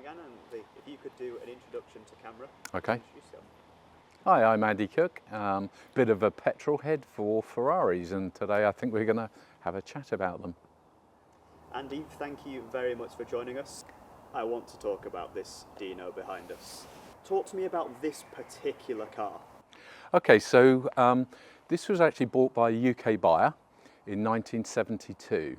again, and if you could do an introduction to camera. Okay. Introduce yourself. Hi, I'm Andy Cook, bit of a petrol head for Ferraris, and today I think we're going to have a chat about them. Andy, thank you very much for joining us. I want to talk about this Dino behind us. Talk to me about this particular car. Okay, so this was actually bought by a UK buyer in 1972.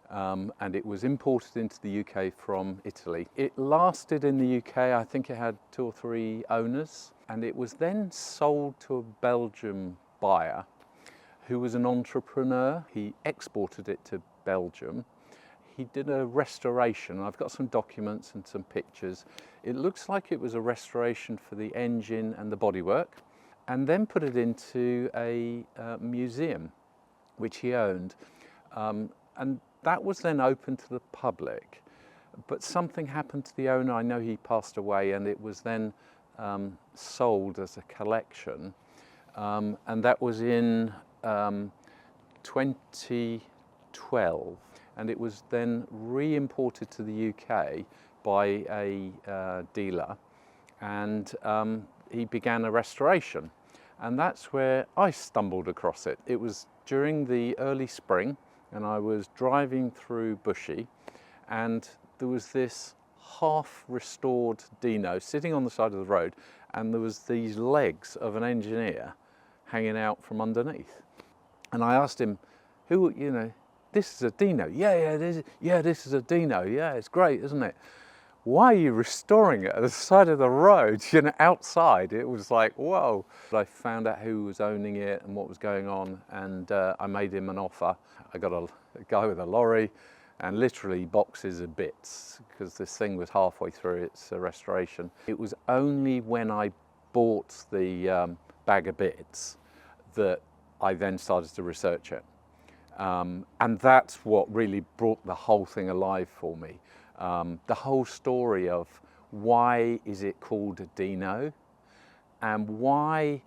And it was imported into the UK from Italy. It lasted in the UK, I think it had 2 or 3 owners, and it was then sold to a Belgian buyer who was an entrepreneur. He exported it to Belgium. He did a restoration. I've got some documents and some pictures. It looks like it was a restoration for the engine and the bodywork, and then put it into a museum which he owned. And that was then open to the public, but something happened to the owner. I know he passed away, and it was then sold as a collection, and that was in 2012, and it was then re-imported to the UK by a dealer, and he began a restoration, and that's where I stumbled across it. It was during the early spring, and I was driving through Bushy, and there was this half-restored Dino sitting on the side of the road, and there was these legs of an engineer hanging out from underneath. And I asked him, this is a Dino? This is a Dino. Yeah, it's great, isn't it? Why are you restoring it at the side of the road, outside? It was like, whoa. I found out who was owning it and what was going on, and I made him an offer. I got a guy with a lorry and literally boxes of bits, because this thing was halfway through its restoration. It was only when I bought the bag of bits that I then started to research it. And that's what really brought the whole thing alive for me. The whole story of why is it called a Dino, and why,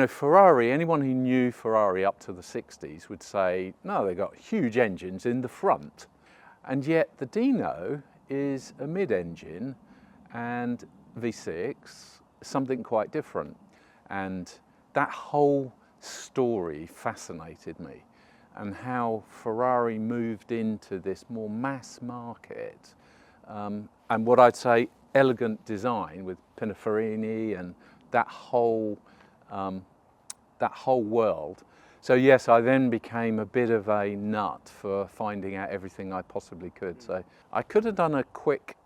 Ferrari, anyone who knew Ferrari up to the 60s would say, no, they got huge engines in the front. And yet the Dino is a mid-engine and V6, something quite different. And that whole story fascinated me, and how Ferrari moved into this more mass market, and what I'd say elegant design with Pininfarina and that whole world. So yes, I then became a bit of a nut for finding out everything I possibly could. So I could have done a quick,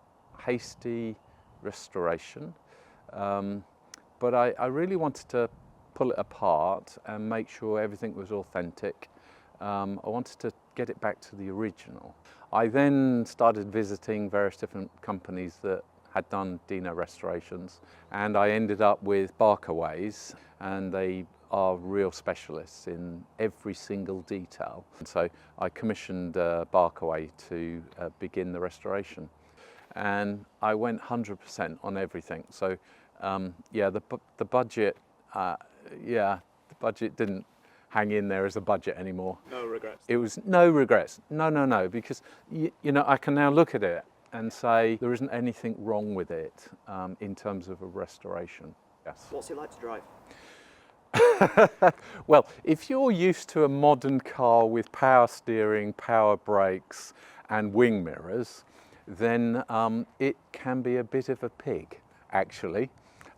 hasty restoration, but I really wanted to pull it apart and make sure everything was authentic. I wanted to get it back to the original. I then started visiting various different companies that had done Dino restorations, and I ended up with Barkaways, and they are real specialists in every single detail. And so I commissioned Barkaway to begin the restoration, and I went 100% on everything. So the budget, the budget didn't hang in there as a budget anymore. No regrets. It was no regrets. No, because I can now look at it and say there isn't anything wrong with it in terms of a restoration. Yes. What's it like to drive? Well, if you're used to a modern car with power steering, power brakes and wing mirrors, then it can be a bit of a pig, actually.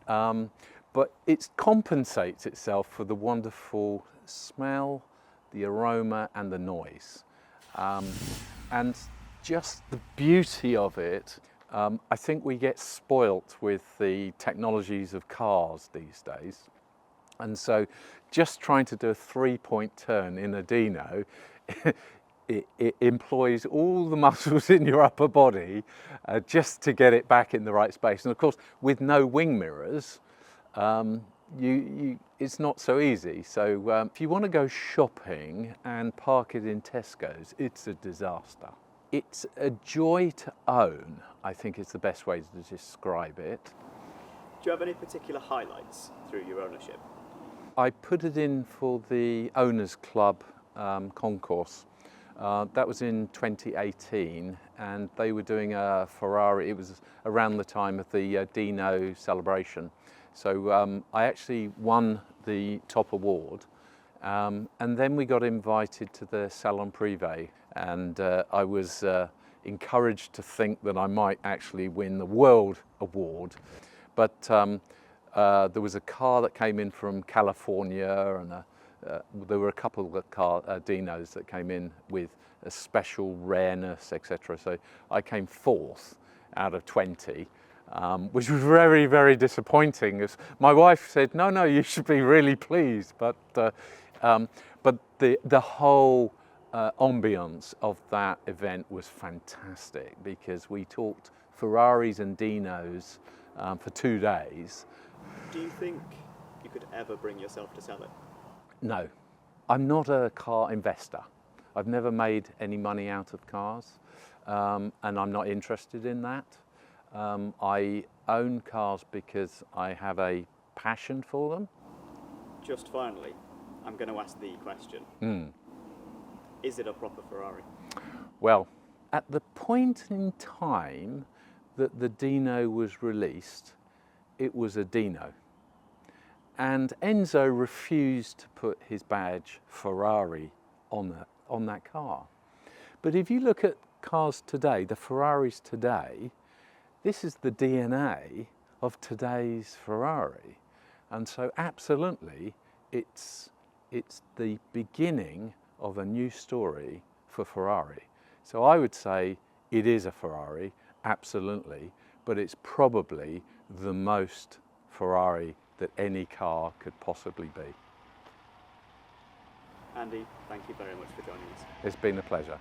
But it compensates itself for the wonderful smell, the aroma and the noise. And just the beauty of it. I think we get spoilt with the technologies of cars these days. And so just trying to do a 3-point turn in a Dino, it employs all the muscles in your upper body just to get it back in the right space. And of course, with no wing mirrors, it's not so easy. So if you want to go shopping and park it in Tesco's, it's a disaster. It's a joy to own, I think is the best way to describe it. Do you have any particular highlights through your ownership? I put it in for the Owners Club concourse That was in 2018, and they were doing a Ferrari. It was around the time of the Dino celebration. So I actually won the top award, and then we got invited to the Salon Privé, and I was encouraged to think that I might actually win the world award. But there was a car that came in from California, and there were a couple of Dinos that came in with a special rareness, etc. So I came fourth out of 20, which was very, very disappointing. As my wife said, no, you should be really pleased. But the whole ambience of that event was fantastic, because we talked Ferraris and Dinos for 2 days. Do you think you could ever bring yourself to sell it? No, I'm not a car investor. I've never made any money out of cars, and I'm not interested in that. I own cars because I have a passion for them. Just finally, I'm going to ask the question. Is it a proper Ferrari? Well, at the point in time that the Dino was released, it was a Dino. And Enzo refused to put his badge Ferrari on that car. But if you look at cars today, the Ferraris today, this is the DNA of today's Ferrari. And so absolutely, it's the beginning of a new story for Ferrari. So I would say it is a Ferrari, absolutely, but it's probably the most Ferrari that any car could possibly be. Andy, thank you very much for joining us. It's been a pleasure.